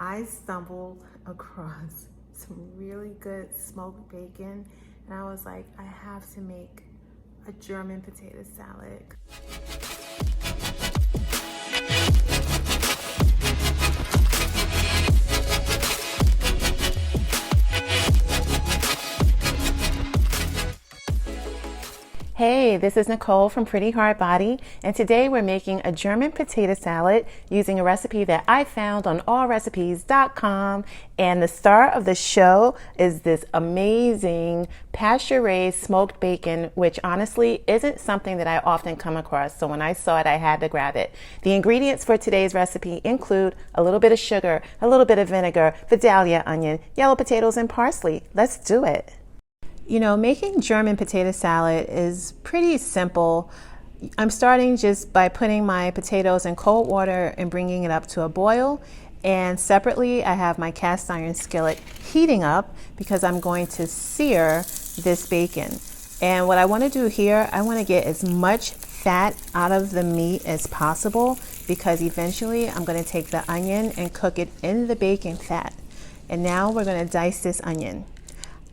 I stumbled across some really good smoked bacon, and I was like, I have to make a German potato salad. Hey, this is Nicole from Pretty Hard Body, and today we're making a German potato salad using a recipe that I found on allrecipes.com. And the star of the show is this amazing Pasture Raised smoked bacon, which honestly isn't something that I often come across. So when I saw it, I had to grab it. The ingredients for today's recipe include a little bit of sugar, a little bit of vinegar, Vidalia onion, yellow potatoes, and parsley. Let's do it. You know, making German potato salad is pretty simple. I'm starting just by putting my potatoes in cold water and bringing it up to a boil. And separately, I have my cast iron skillet heating up because I'm going to sear this bacon. And what I want to do here, I want to get as much fat out of the meat as possible because eventually I'm going to take the onion and cook it in the bacon fat. And now we're going to dice this onion.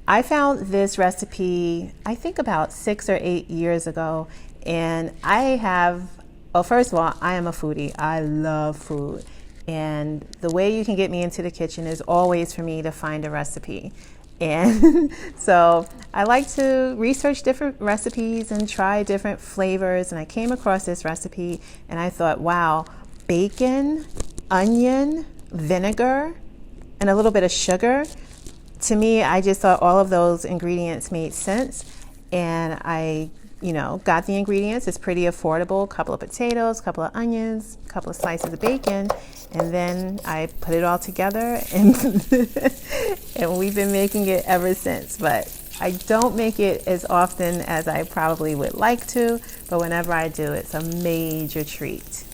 I found this recipe, I think about 6 or 8 years ago, and well, first of all, I am a foodie. I love food. And the way you can get me into the kitchen is always for me to find a recipe. And so I like to research different recipes and try different flavors. And I came across this recipe and I thought, wow, bacon, onion, vinegar, and a little bit of sugar. To me, I just thought all of those ingredients made sense, and I, got the ingredients. It's pretty affordable. A couple of potatoes, a couple of onions, a couple of slices of bacon, and then I put it all together, and and we've been making it ever since. But I don't make it as often as I probably would like to, but whenever I do, it's a major treat.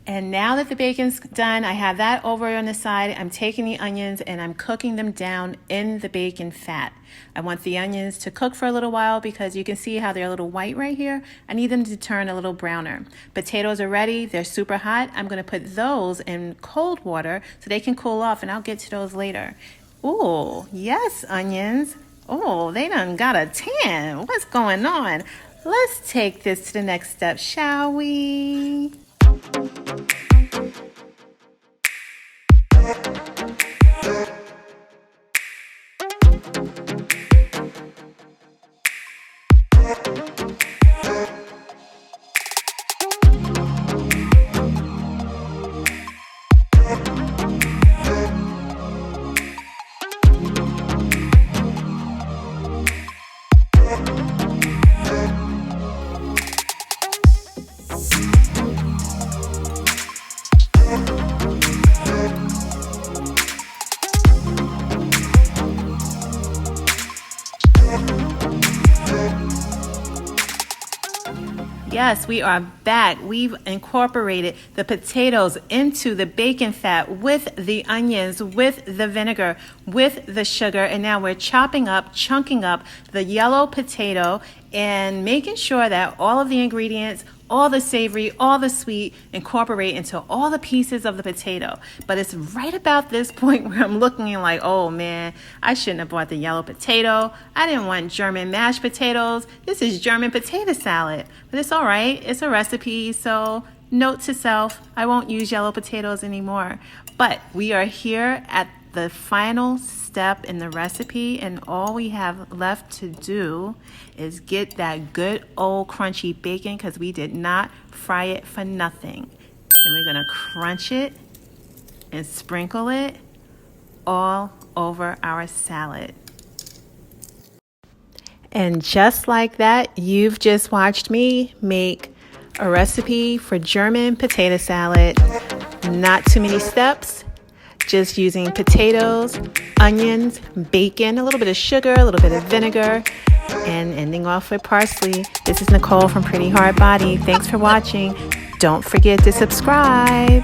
And now that the bacon's done, I have that over on the side. I'm taking the onions and I'm cooking them down in the bacon fat. I want the onions to cook for a little while because you can see how they're a little white right here. I need them to turn a little browner. Potatoes are ready. They're super hot. I'm going to put those in cold water so they can cool off, and I'll get to those later. Ooh, yes, onions. Oh, they done got a tan. What's going on? Let's take this to the next step, shall we? Yes, we are back. We've incorporated the potatoes into the bacon fat with the onions, with the vinegar, with the sugar, and now we're chunking up the yellow potato and making sure that all of the ingredients, all the savory, all the sweet, incorporate into all the pieces of the potato. But it's right about this point where I'm looking and like, oh man, I shouldn't have bought the yellow potato. I didn't want German mashed potatoes. This is German potato salad. But it's all right. It's a recipe. So note to self, I won't use yellow potatoes anymore. But we are here at the final step in the recipe, and all we have left to do is get that good old crunchy bacon because we did not fry it for nothing. And we're gonna crunch it and sprinkle it all over our salad. And just like that, you've just watched me make a recipe for German potato salad. Not too many steps. Just using potatoes, onions, bacon, a little bit of sugar, a little bit of vinegar, and ending off with parsley. This is Nicole from Pretty Hard Body. Thanks for watching. Don't forget to subscribe.